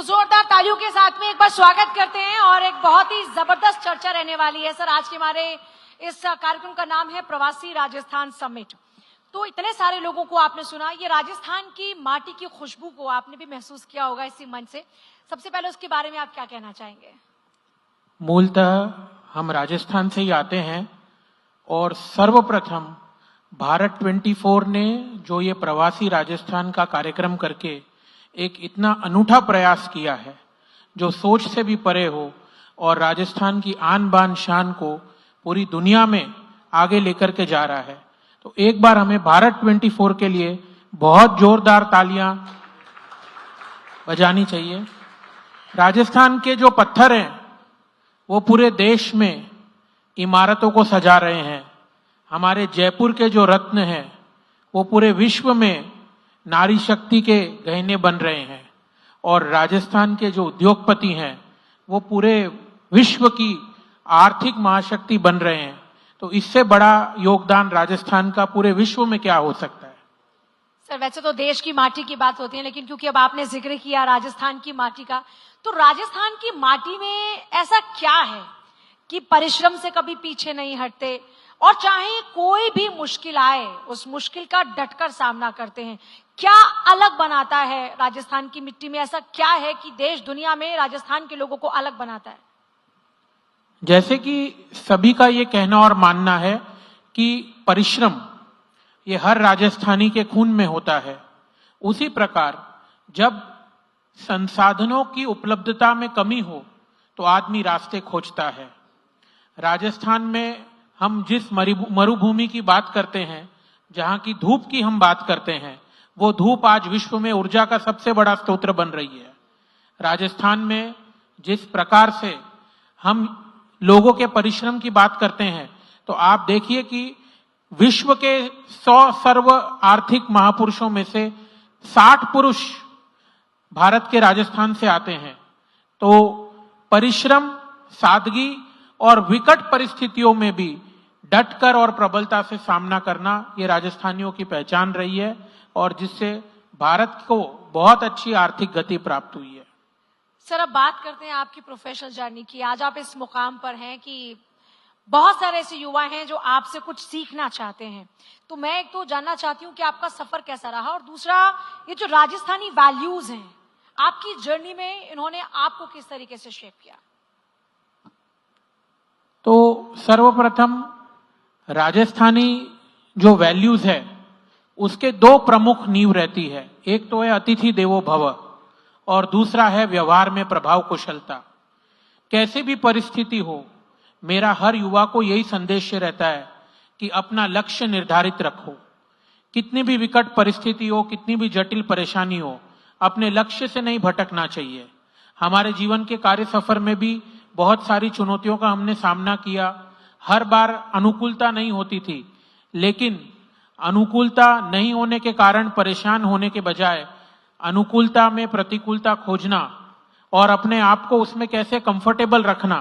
जोरदार तालियों के साथ में एक बार स्वागत करते हैं और एक बहुत ही जबरदस्त चर्चा रहने वाली है। सर, आज के हमारे इस कार्यक्रम का नाम है प्रवासी राजस्थान समिट। तो इतने सारे लोगों को आपने सुना, ये राजस्थान की माटी की खुशबू को आपने भी महसूस किया होगा इसी मंच से। सबसे पहले उसके बारे में आप क्या कहना चाहेंगे? मूलतः हम राजस्थान से ही आते हैं और सर्वप्रथम भारत 24 ने जो ये प्रवासी राजस्थान का कार्यक्रम करके एक इतना अनूठा प्रयास किया है जो सोच से भी परे हो और राजस्थान की आन बान शान को पूरी दुनिया में आगे लेकर के जा रहा है, तो एक बार हमें भारत 24 के लिए बहुत जोरदार तालियां बजानी चाहिए। राजस्थान के जो पत्थर हैं वो पूरे देश में इमारतों को सजा रहे हैं। हमारे जयपुर के जो रत्न हैं वो पूरे विश्व में नारी शक्ति के गहने बन रहे हैं और राजस्थान के जो उद्योगपति हैं वो पूरे विश्व की आर्थिक महाशक्ति बन रहे हैं। तो इससे बड़ा योगदान राजस्थान का पूरे विश्व में क्या हो सकता है? सर, वैसे तो देश की माटी की बात होती है, लेकिन क्योंकि अब आपने जिक्र किया राजस्थान की माटी का, तो राजस्थान की माटी में ऐसा क्या है कि परिश्रम से कभी पीछे नहीं हटते और चाहे कोई भी मुश्किल आए उस मुश्किल का डटकर सामना करते हैं? क्या अलग बनाता है राजस्थान की मिट्टी में? ऐसा क्या है कि देश दुनिया में राजस्थान के लोगों को अलग बनाता है? जैसे कि सभी का ये कहना और मानना है कि परिश्रम ये हर राजस्थानी के खून में होता है, उसी प्रकार जब संसाधनों की उपलब्धता में कमी हो तो आदमी रास्ते खोजता है। राजस्थान में हम जिस मरुभूमि की बात करते हैं, जहां की धूप की हम बात करते हैं, वो धूप आज विश्व में ऊर्जा का सबसे बड़ा स्रोत बन रही है। राजस्थान में जिस प्रकार से हम लोगों के परिश्रम की बात करते हैं, तो आप देखिए कि विश्व के 100 सर्व आर्थिक महापुरुषों में से 60 पुरुष भारत के राजस्थान से आते हैं। तो परिश्रम, सादगी और विकट परिस्थितियों में भी डटकर और प्रबलता से सामना करना ये राजस्थानियों की पहचान रही है और जिससे भारत को बहुत अच्छी आर्थिक गति प्राप्त हुई है। सर, अब बात करते हैं आपकी प्रोफेशनल जर्नी की। आज आप इस मुकाम पर हैं कि बहुत सारे ऐसे युवा हैं जो आपसे कुछ सीखना चाहते हैं। तो मैं एक तो जानना चाहती हूँ कि आपका सफर कैसा रहा, और दूसरा ये जो राजस्थानी वैल्यूज हैं आपकी जर्नी में, इन्होंने आपको किस तरीके से शेप किया? तो सर्वप्रथम राजस्थानी जो वैल्यूज है उसके दो प्रमुख नींव रहती है। एक तो है अतिथि देवो भव और दूसरा है व्यवहार में प्रभाव कुशलता। कैसे भी परिस्थिति हो, मेरा हर युवा को यही संदेश रहता है कि अपना लक्ष्य निर्धारित रखो। कितनी भी विकट परिस्थिति हो, कितनी भी जटिल परेशानी हो, अपने लक्ष्य से नहीं भटकना चाहिए। हमारे जीवन के कार्य सफर में भी बहुत सारी चुनौतियों का हमने सामना किया। हर बार अनुकूलता नहीं होती थी, लेकिन अनुकूलता नहीं होने के कारण परेशान होने के बजाय अनुकूलता में प्रतिकूलता खोजना और अपने आप को उसमें कैसे कंफर्टेबल रखना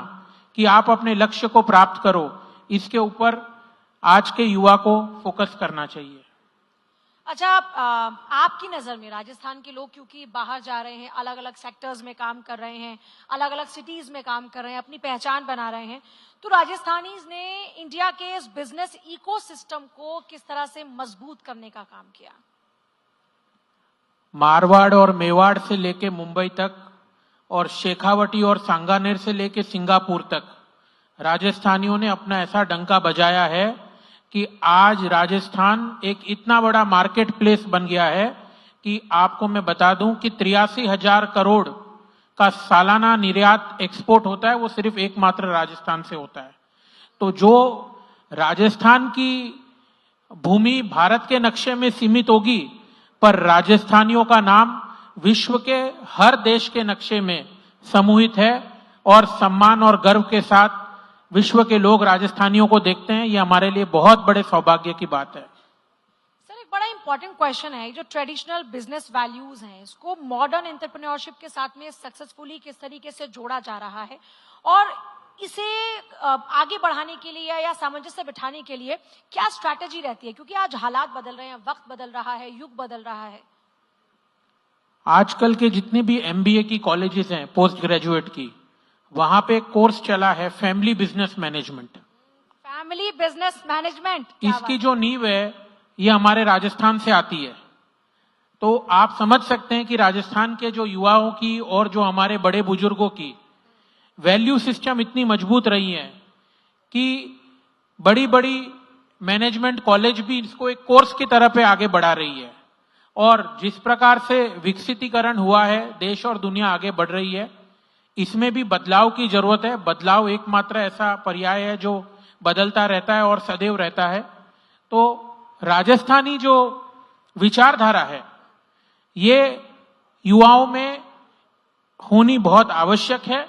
कि आप अपने लक्ष्य को प्राप्त करो, इसके ऊपर आज के युवा को फोकस करना चाहिए। अच्छा, आपकी नजर में राजस्थान के लोग क्योंकि बाहर जा रहे हैं, अलग अलग सेक्टर्स में काम कर रहे हैं, अलग अलग सिटीज में काम कर रहे हैं, अपनी पहचान बना रहे हैं, तो राजस्थानीज ने इंडिया के इस बिजनेस इकोसिस्टम को किस तरह से मजबूत करने का काम किया? मारवाड़ और मेवाड़ से लेके मुंबई तक और शेखावटी और सांगानेर से लेके सिंगापुर तक राजस्थानियों ने अपना ऐसा डंका बजाया है कि आज राजस्थान एक इतना बड़ा मार्केट प्लेस बन गया है कि आपको मैं बता दूं कि 83,000 करोड़ का सालाना निर्यात एक्सपोर्ट होता है, वो सिर्फ एकमात्र राजस्थान से होता है। तो जो राजस्थान की भूमि भारत के नक्शे में सीमित होगी, पर राजस्थानियों का नाम विश्व के हर देश के नक्शे में समूहित है और सम्मान और गर्व के साथ विश्व के लोग राजस्थानियों को देखते हैं। ये हमारे लिए बहुत बड़े सौभाग्य की बात है। सर, एक बड़ा इंपॉर्टेंट क्वेश्चन है, जो ट्रेडिशनल बिजनेस वैल्यूज हैं इसको मॉडर्न एंटरप्रेन्योरशिप के साथ में सक्सेसफुली किस तरीके से जोड़ा जा रहा है, और इसे आगे बढ़ाने के लिए या सामंजस्य बिठाने के लिए क्या स्ट्रैटेजी रहती है? क्योंकि आज हालात बदल रहे हैं, वक्त बदल रहा है, युग बदल रहा है। आजकल के जितने भी एमबीए की कॉलेजेस हैं पोस्ट ग्रेजुएट की, वहां पे कोर्स चला है family business management. Family business management, इसकी जो नींव है ये हमारे राजस्थान से आती है। तो आप समझ सकते हैं कि राजस्थान के जो युवाओं की और जो हमारे बड़े बुजुर्गों की वैल्यू सिस्टम इतनी मजबूत रही है कि बड़ी बड़ी मैनेजमेंट कॉलेज भी इसको एक कोर्स की तरह पे आगे बढ़ा रही है। और जिस प्रकार से विकसितीकरण हुआ है, देश और दुनिया आगे बढ़ रही है, इसमें भी बदलाव की जरूरत है। बदलाव एकमात्र ऐसा पर्याय है जो बदलता रहता है और सदैव रहता है। तो राजस्थानी जो विचारधारा है ये युवाओं में होनी बहुत आवश्यक है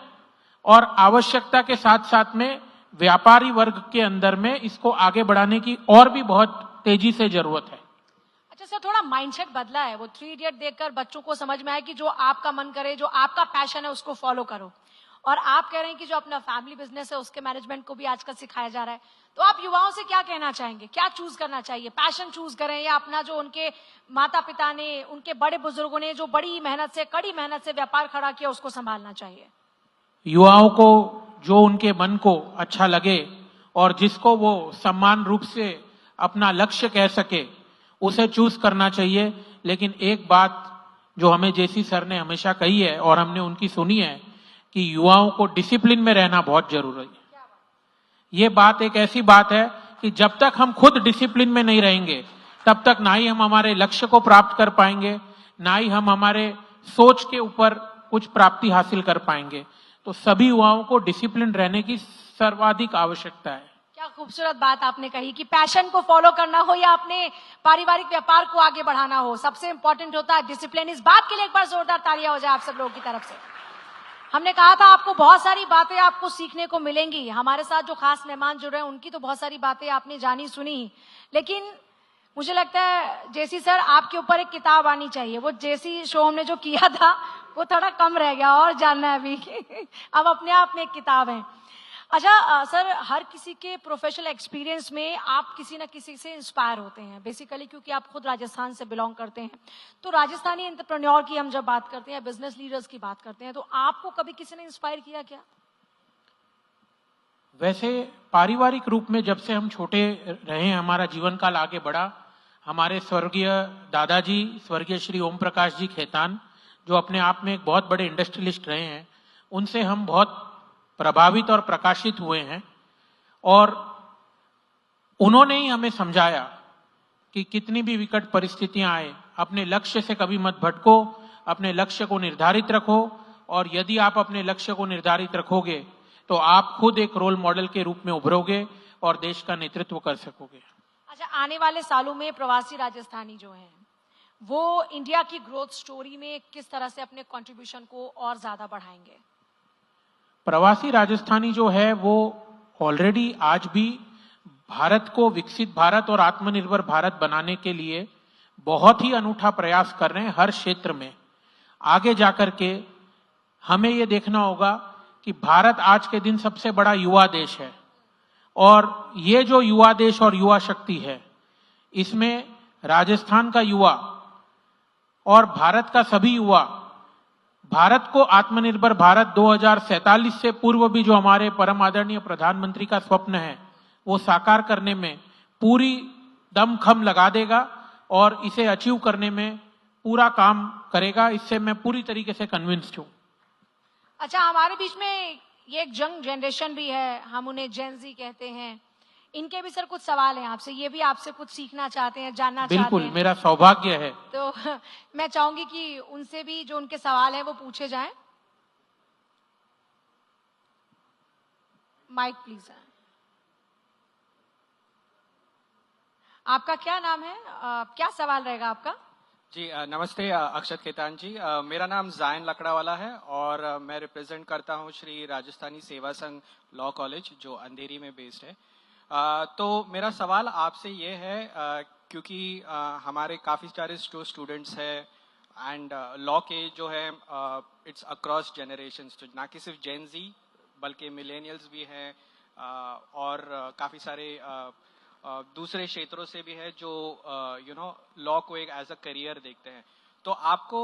और आवश्यकता के साथ साथ में व्यापारी वर्ग के अंदर में इसको आगे बढ़ाने की और भी बहुत तेजी से जरूरत है। अच्छा सर, थोड़ा माइंडसेट बदला है। वो 3 इडियट देखकर बच्चों को समझ में आया कि जो आपका मन करे, जो आपका पैशन है उसको फॉलो करो। और आप कह रहे हैं कि जो अपना फैमिली बिजनेस है उसके मैनेजमेंट को भी आजकल सिखाया जा रहा है। तो आप युवाओं से क्या कहना चाहेंगे, क्या चूज करना चाहिए? पैशन चूज करें या अपना जो उनके माता पिता ने, उनके बड़े बुजुर्गों ने जो बड़ी मेहनत से, कड़ी मेहनत से व्यापार खड़ा किया उसको संभालना चाहिए? युवाओं को जो उनके मन को अच्छा लगे और जिसको वो सम्मान रूप से अपना लक्ष्य कह सके उसे चूज करना चाहिए। लेकिन एक बात जो हमें जेसी सर ने हमेशा कही है और हमने उनकी सुनी है कि युवाओं को डिसिप्लिन में रहना बहुत जरूरी है। ये बात एक ऐसी बात है कि जब तक हम खुद डिसिप्लिन में नहीं रहेंगे तब तक ना ही हम हमारे लक्ष्य को प्राप्त कर पाएंगे, ना ही हम हमारे सोच के ऊपर कुछ प्राप्ति हासिल कर पाएंगे। तो सभी युवाओं को डिसिप्लिन रहने की सर्वाधिक आवश्यकता है। क्या खूबसूरत बात आपने कही कि पैशन को फॉलो करना हो या अपने पारिवारिक व्यापार को आगे बढ़ाना हो, सबसे इंपॉर्टेंट होता है डिसिप्लिन। इस बात के लिए एक बार जोरदार तालियां हो जाए आप सब लोगों की तरफ से। हमने कहा था आपको बहुत सारी बातें आपको सीखने को मिलेंगी। हमारे साथ जो खास मेहमान जुड़ रहे हैं उनकी तो बहुत सारी बातें आपने जानी सुनी, लेकिन मुझे लगता है जेसी सर आपके ऊपर एक किताब आनी चाहिए। वो जेसी शो हमने जो किया था वो थोड़ा कम रह गया और जानना है अभी अब अपने आप में एक किताब है। अच्छा सर, हर किसी के प्रोफेशनल एक्सपीरियंस में आप किसी न किसी से इंस्पायर होते हैं बेसिकली, क्योंकि आप खुद राजस्थान से बिलोंग करते हैं। तो राजस्थानी एंटरप्रेन्योर की हम जब बात करते हैं, बिजनेस लीडर्स की बात करते हैं, तो आपको कभी किसी ने इंस्पायर किया क्या? वैसे पारिवारिक रूप में जब से हम छोटे रहे, हमारा जीवन काल आगे बढ़ा, हमारे स्वर्गीय दादाजी स्वर्गीय श्री ओम प्रकाश जी खेतान, जो अपने आप में एक बहुत बड़े इंडस्ट्रियलिस्ट रहे हैं, उनसे हम बहुत प्रभावित और प्रकाशित हुए हैं। और उन्होंने ही हमें समझाया कि कितनी भी विकट परिस्थितियां आए, अपने लक्ष्य से कभी मत भटको, अपने लक्ष्य को निर्धारित रखो। और यदि आप अपने लक्ष्य को निर्धारित रखोगे तो आप खुद एक रोल मॉडल के रूप में उभरोगे और देश का नेतृत्व कर सकोगे। अच्छा, आने वाले सालों में प्रवासी राजस्थानी जो हैं वो इंडिया की ग्रोथ स्टोरी में किस तरह से अपने कंट्रीब्यूशन को और ज्यादा बढ़ाएंगे? प्रवासी राजस्थानी जो है वो ऑलरेडी आज भी भारत को विकसित भारत और आत्मनिर्भर भारत बनाने के लिए बहुत ही अनूठा प्रयास कर रहे हैं हर क्षेत्र में। आगे जाकर के हमें ये देखना होगा कि भारत आज के दिन सबसे बड़ा युवा देश है और ये जो युवा देश और युवा शक्ति है, इसमें राजस्थान का युवा और भारत का सभी युवा भारत को आत्मनिर्भर भारत 2047 से पूर्व भी जो हमारे परम आदरणीय प्रधानमंत्री का स्वप्न है वो साकार करने में पूरी दमखम लगा देगा और इसे अचीव करने में पूरा काम करेगा। इससे मैं पूरी तरीके से कन्विंस्ड हूं। अच्छा, हमारे बीच में ये एक यंग जनरेशन भी है, हम उन्हें जेन ज़ी कहते हैं। इनके भी सर कुछ सवाल हैं आपसे, ये भी आपसे कुछ सीखना चाहते हैं, जानना चाहते हैं। बिल्कुल, मेरा सौभाग्य है। तो मैं चाहूंगी कि उनसे भी जो उनके सवाल हैं वो पूछे जाएं। Mic please. आपका क्या नाम है, क्या सवाल रहेगा आपका? जी नमस्ते अक्षत खेतान जी। मेरा नाम जायन लकड़ावाला है और मैं रिप्रेजेंट करता हूं श्री राजस्थानी सेवा संघ लॉ कॉलेज जो अंधेरी में बेस्ड है। तो मेरा सवाल आपसे ये है क्योंकि हमारे काफ़ी सारे स्टूडेंट्स हैं एंड लॉ के जो है इट्स अक्रॉस जनरेशन्स, तो ना कि सिर्फ जेन जी बल्कि मिलेनियल्स भी हैं और काफ़ी सारे दूसरे क्षेत्रों से भी है जो लॉ को एक एज अ करियर देखते हैं। तो आपको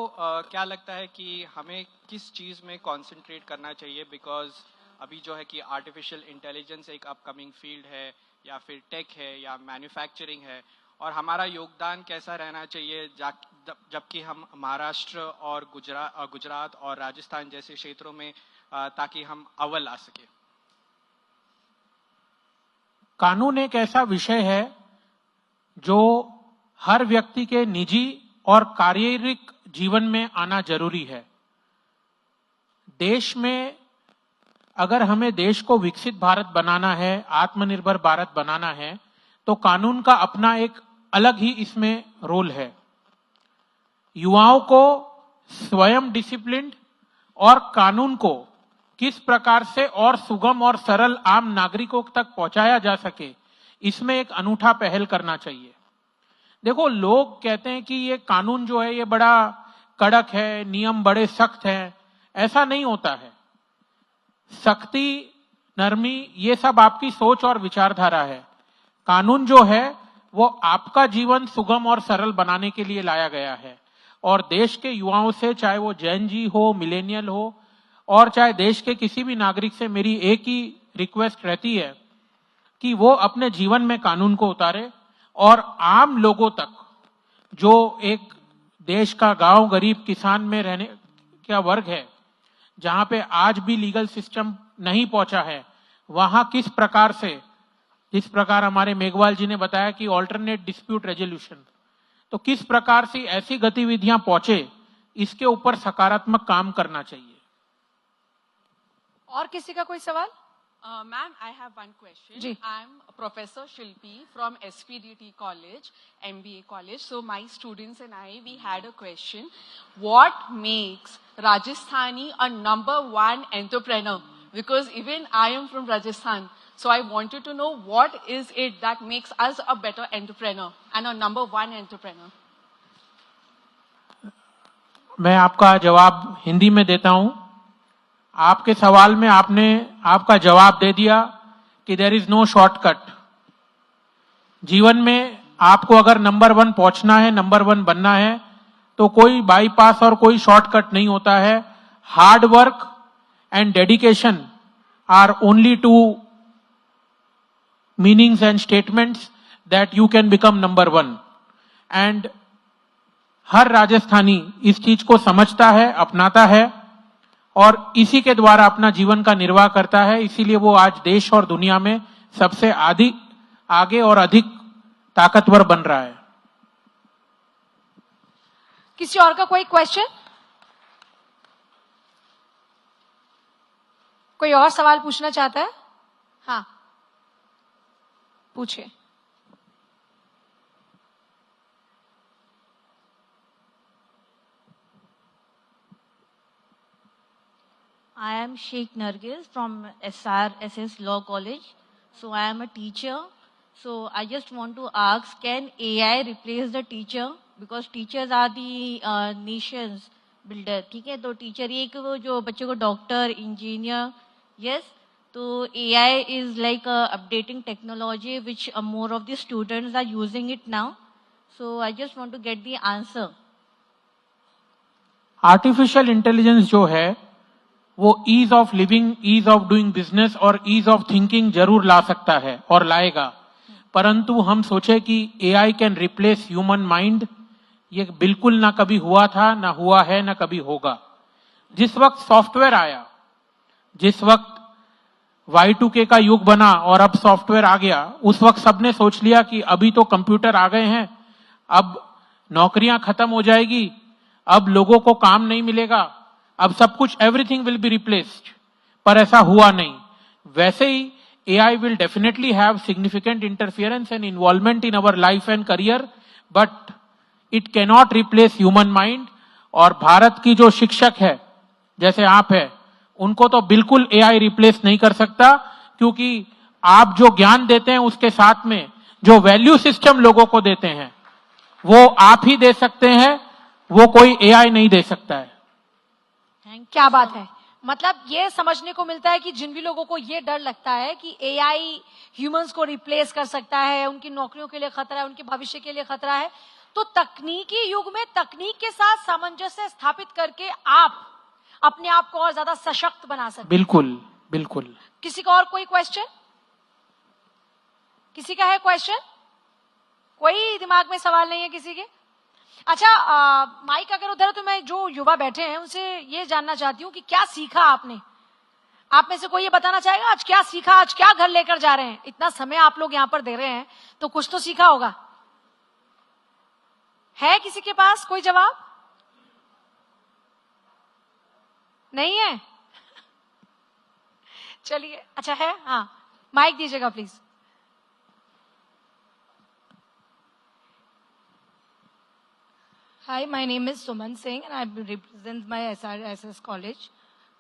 क्या लगता है कि हमें किस चीज़ में कंसंट्रेट करना चाहिए, बिकॉज अभी जो है कि आर्टिफिशियल इंटेलिजेंस एक अपकमिंग फील्ड है, या फिर टेक है, या मैन्युफैक्चरिंग है, और हमारा योगदान कैसा रहना चाहिए जबकि हम महाराष्ट्र और गुजरात और राजस्थान जैसे क्षेत्रों में ताकि हम अव्वल आ सके। कानून एक ऐसा विषय है जो हर व्यक्ति के निजी और शारीरिक जीवन में आना जरूरी है। देश में अगर हमें देश को विकसित भारत बनाना है, आत्मनिर्भर भारत बनाना है, तो कानून का अपना एक अलग ही इसमें रोल है। युवाओं को स्वयं डिसिप्लिन्ड और कानून को किस प्रकार से और सुगम और सरल आम नागरिकों तक पहुंचाया जा सके, इसमें एक अनूठा पहल करना चाहिए। देखो, लोग कहते हैं कि ये कानून जो है ये बड़ा कड़क है, नियम बड़े सख्त हैं। ऐसा नहीं होता है। सख्ती, नरमी, ये सब आपकी सोच और विचारधारा है। कानून जो है वो आपका जीवन सुगम और सरल बनाने के लिए लाया गया है। और देश के युवाओं से, चाहे वो जैन जी हो, मिलेनियल हो, और चाहे देश के किसी भी नागरिक से मेरी एक ही रिक्वेस्ट रहती है कि वो अपने जीवन में कानून को उतारे और आम लोगों तक, जो एक देश का गांव, गरीब, किसान में रहने का वर्ग है, जहां पे आज भी लीगल सिस्टम नहीं पहुंचा है, वहां किस प्रकार से, जिस प्रकार हमारे मेघवाल जी ने बताया कि ऑल्टरनेट डिस्प्यूट रेजोल्यूशन, तो किस प्रकार से ऐसी गतिविधियां पहुंचे, इसके ऊपर सकारात्मक काम करना चाहिए। और किसी का कोई सवाल? Ma'am, I have one question. Ji. I'm Professor Shilpi from SPDT College, MBA College. So my students and I, we had a question. What makes Rajasthani a #1 entrepreneur? Because even I am from Rajasthan. So I wanted to know what is it that makes us a better entrepreneur and a #1 entrepreneur? मैं आपका जवाब हिंदी में देता हूं। आपके सवाल में आपने आपका जवाब दे दिया कि देयर इज नो शॉर्टकट। जीवन में आपको अगर नंबर 1 पहुंचना है, नंबर 1 बनना है, तो कोई बाईपास और कोई शॉर्टकट नहीं होता है। Hard work and dedication are only 2 meanings and statements that you can become number 1। And हर राजस्थानी इस चीज को समझता है, अपनाता है और इसी के द्वारा अपना जीवन का निर्वाह करता है। इसीलिए वो आज देश और दुनिया में सबसे आगे और अधिक ताकतवर बन रहा है। किसी और का कोई क्वेश्चन? कोई और सवाल पूछना चाहता है? हाँ, पूछिए। I am Sheikh Nargis from SRSS Law College. So I am a teacher. So I just want to ask, can AI replace the teacher? Because teachers are the nation's builder. ठीक है, तो टीचर एक वो जो बच्चे को doctor, engineer, yes, तो AI is like updating technology which more of the students are using it now. So I just want to get the answer. Artificial intelligence जो है वो ease of living, ease of doing business और ease of thinking जरूर ला सकता है और लाएगा, परंतु हम सोचे कि AI can replace human mind, ये बिल्कुल ना कभी हुआ था, ना हुआ है, ना कभी होगा। जिस वक्त सॉफ्टवेयर आया, जिस वक्त Y2K का युग बना और अब सॉफ्टवेयर आ गया, उस वक्त सबने सोच लिया कि अभी तो कंप्यूटर आ गए हैं, अब नौकरियां खत्म हो जाएगी, अब लोगों को काम नहीं मिलेगा, अब सब कुछ एवरीथिंग विल बी रिप्लेस्ड। पर ऐसा हुआ नहीं। वैसे ही AI will definitely have significant interference and involvement in our life and career, but it cannot replace human mind. और भारत की जो शिक्षक है, जैसे आप है, उनको तो बिल्कुल एआई रिप्लेस नहीं कर सकता, क्योंकि आप जो ज्ञान देते हैं उसके साथ में जो वैल्यू सिस्टम लोगों को देते हैं वो आप ही दे सकते हैं, वो कोई एआई नहीं दे सकता है। क्या बात है। मतलब ये समझने को मिलता है कि जिन भी लोगों को ये डर लगता है कि एआई ह्यूमंस को रिप्लेस कर सकता है, उनकी नौकरियों के लिए खतरा है, उनके भविष्य के लिए खतरा है, तो तकनीकी युग में तकनीक के साथ सामंजस्य स्थापित करके आप अपने आप को और ज्यादा सशक्त बना सकते हैं। बिल्कुल बिल्कुल। किसी का और कोई क्वेश्चन? किसी का है क्वेश्चन? कोई दिमाग में सवाल नहीं है किसी के? अच्छा, माइक अगर उधर है तो मैं जो युवा बैठे हैं उनसे ये जानना चाहती हूँ कि क्या सीखा आपने? आप में से कोई ये बताना चाहेगा आज क्या सीखा, आज क्या घर लेकर जा रहे हैं? इतना समय आप लोग यहाँ पर दे रहे हैं तो कुछ तो सीखा होगा। है किसी के पास कोई जवाब? नहीं है? चलिए, अच्छा है, हाँ माइक दीजिएगा please. Hi, my name is Suman Singh and I represent my SRSS college,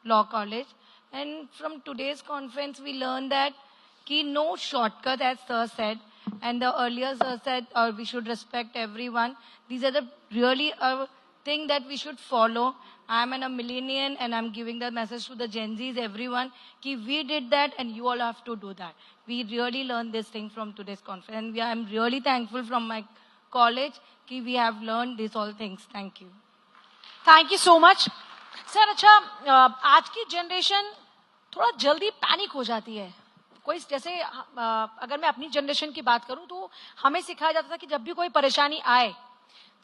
Law College. And from today's conference, we learned that no shortcut, as Sir said, and the earlier Sir said, we should respect everyone. These are the really thing that we should follow. I'm a millennial and I'm giving the message to the Gen Zs, everyone, ki we did that and you all have to do that. We really learned this thing from today's conference. And I'm really thankful from my college कि we have learned these all things. Thank you. Thank you so much. Sir, अच्छा, आज की generation थोड़ा जल्दी panic हो जाती है। कोई जैसे अगर मैं अपनी जनरेशन की बात करूं तो हमें सिखाया जाता था कि जब भी कोई परेशानी आए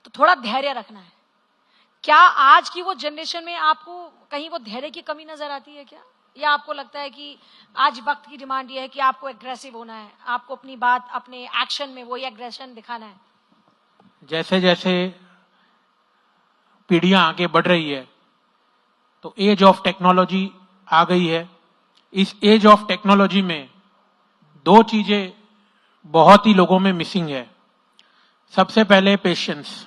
तो थोड़ा धैर्य रखना है। क्या आज की वो जनरेशन में आपको कहीं वो धैर्य की कमी नजर आती है क्या? या आपको लगता है कि आज वक्त की डिमांड ये है कि आपको एग्रेसिव होना है, आपको अपनी बात अपने एक्शन में वही एग्रेशन दिखाना है? जैसे जैसे पीढ़ियां आगे बढ़ रही है तो एज ऑफ टेक्नोलॉजी आ गई है। इस एज ऑफ टेक्नोलॉजी में दो चीजें बहुत ही लोगों में मिसिंग है। सबसे पहले पेशेंस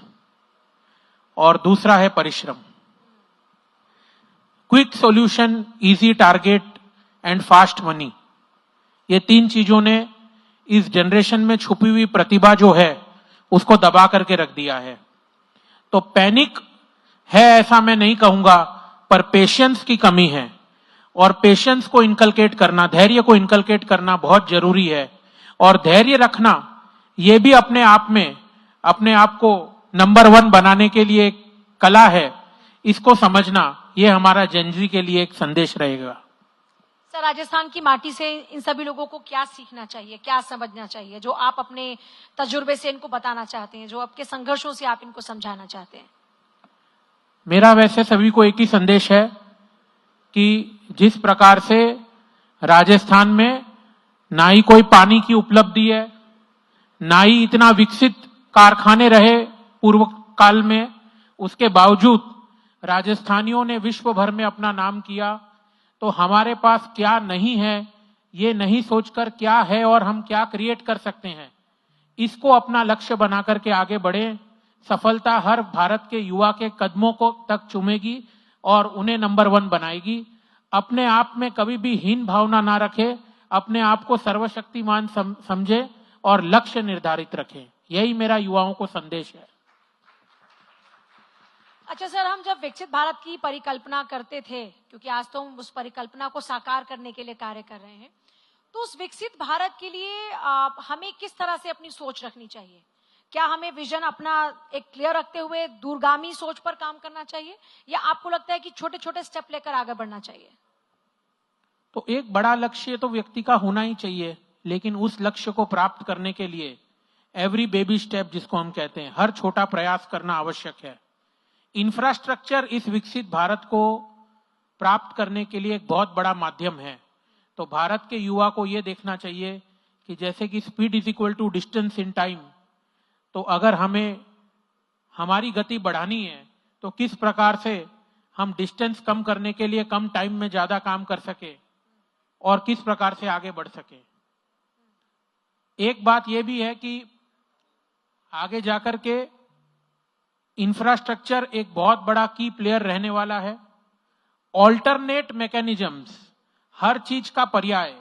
और दूसरा है परिश्रम। Quick solution, easy target and fast money, ये तीन चीजों ने इस जनरेशन में छुपी हुई प्रतिभा जो है उसको दबा करके रख दिया है। तो पैनिक है ऐसा मैं नहीं कहूंगा, पर पेशेंस की कमी है और पेशेंस को इनकलकेट करना, धैर्य को इनकलकेट करना बहुत जरूरी है। और धैर्य रखना ये भी अपने आप में अपने आप को नंबर 1 बनाने के लिए एक कला है। इसको समझना ये हमारा जेनजी के लिए एक संदेश रहेगा। सर, राजस्थान की माटी से इन सभी लोगों को क्या सीखना चाहिए, क्या समझना चाहिए, जो आप अपने तजुर्बे से इनको बताना चाहते हैं, जो आपके संघर्षों से आप इनको समझाना चाहते हैं? मेरा वैसे सभी को एक ही संदेश है कि जिस प्रकार से राजस्थान में ना ही कोई पानी की उपलब्धि है, ना ही इतना विकसित कारखाने रहे पूर्व काल में, उसके बावजूद राजस्थानियों ने विश्व भर में अपना नाम किया। तो हमारे पास क्या नहीं है ये नहीं सोचकर क्या है और हम क्या क्रिएट कर सकते हैं, इसको अपना लक्ष्य बना करके आगे बढ़े। सफलता हर भारत के युवा के कदमों को तक चूमेगी और उन्हें नंबर 1 बनाएगी। अपने आप में कभी भी हीन भावना ना रखे, अपने आप को सर्वशक्तिमान समझे और लक्ष्य निर्धारित रखें। यही मेरा युवाओं को संदेश है। अच्छा सर, हम जब विकसित भारत की परिकल्पना करते थे, क्योंकि आज तो हम उस परिकल्पना को साकार करने के लिए कार्य कर रहे हैं, तो उस विकसित भारत के लिए हमें किस तरह से अपनी सोच रखनी चाहिए? क्या हमें विजन अपना एक क्लियर रखते हुए दूरगामी सोच पर काम करना चाहिए, या आपको लगता है कि छोटे छोटे स्टेप लेकर आगे बढ़ना चाहिए? तो एक बड़ा लक्ष्य तो व्यक्ति का होना ही चाहिए, लेकिन उस लक्ष्य को प्राप्त करने के लिए एवरी बेबी स्टेप, जिसको हम कहते हैं, हर छोटा प्रयास करना आवश्यक है। इंफ्रास्ट्रक्चर इस विकसित भारत को प्राप्त करने के लिए एक बहुत बड़ा माध्यम है। तो भारत के युवा को यह देखना चाहिए कि जैसे कि speed is equal to distance in time, तो अगर हमें हमारी गति बढ़ानी है तो किस प्रकार से हम डिस्टेंस कम करने के लिए कम टाइम में ज्यादा काम कर सके और किस प्रकार से आगे बढ़ सके। एक बात यह भी है कि आगे जाकर के इंफ्रास्ट्रक्चर एक बहुत बड़ा की प्लेयर रहने वाला है। ऑल्टरनेट मैकेनिज्म्स, हर चीज का पर्याय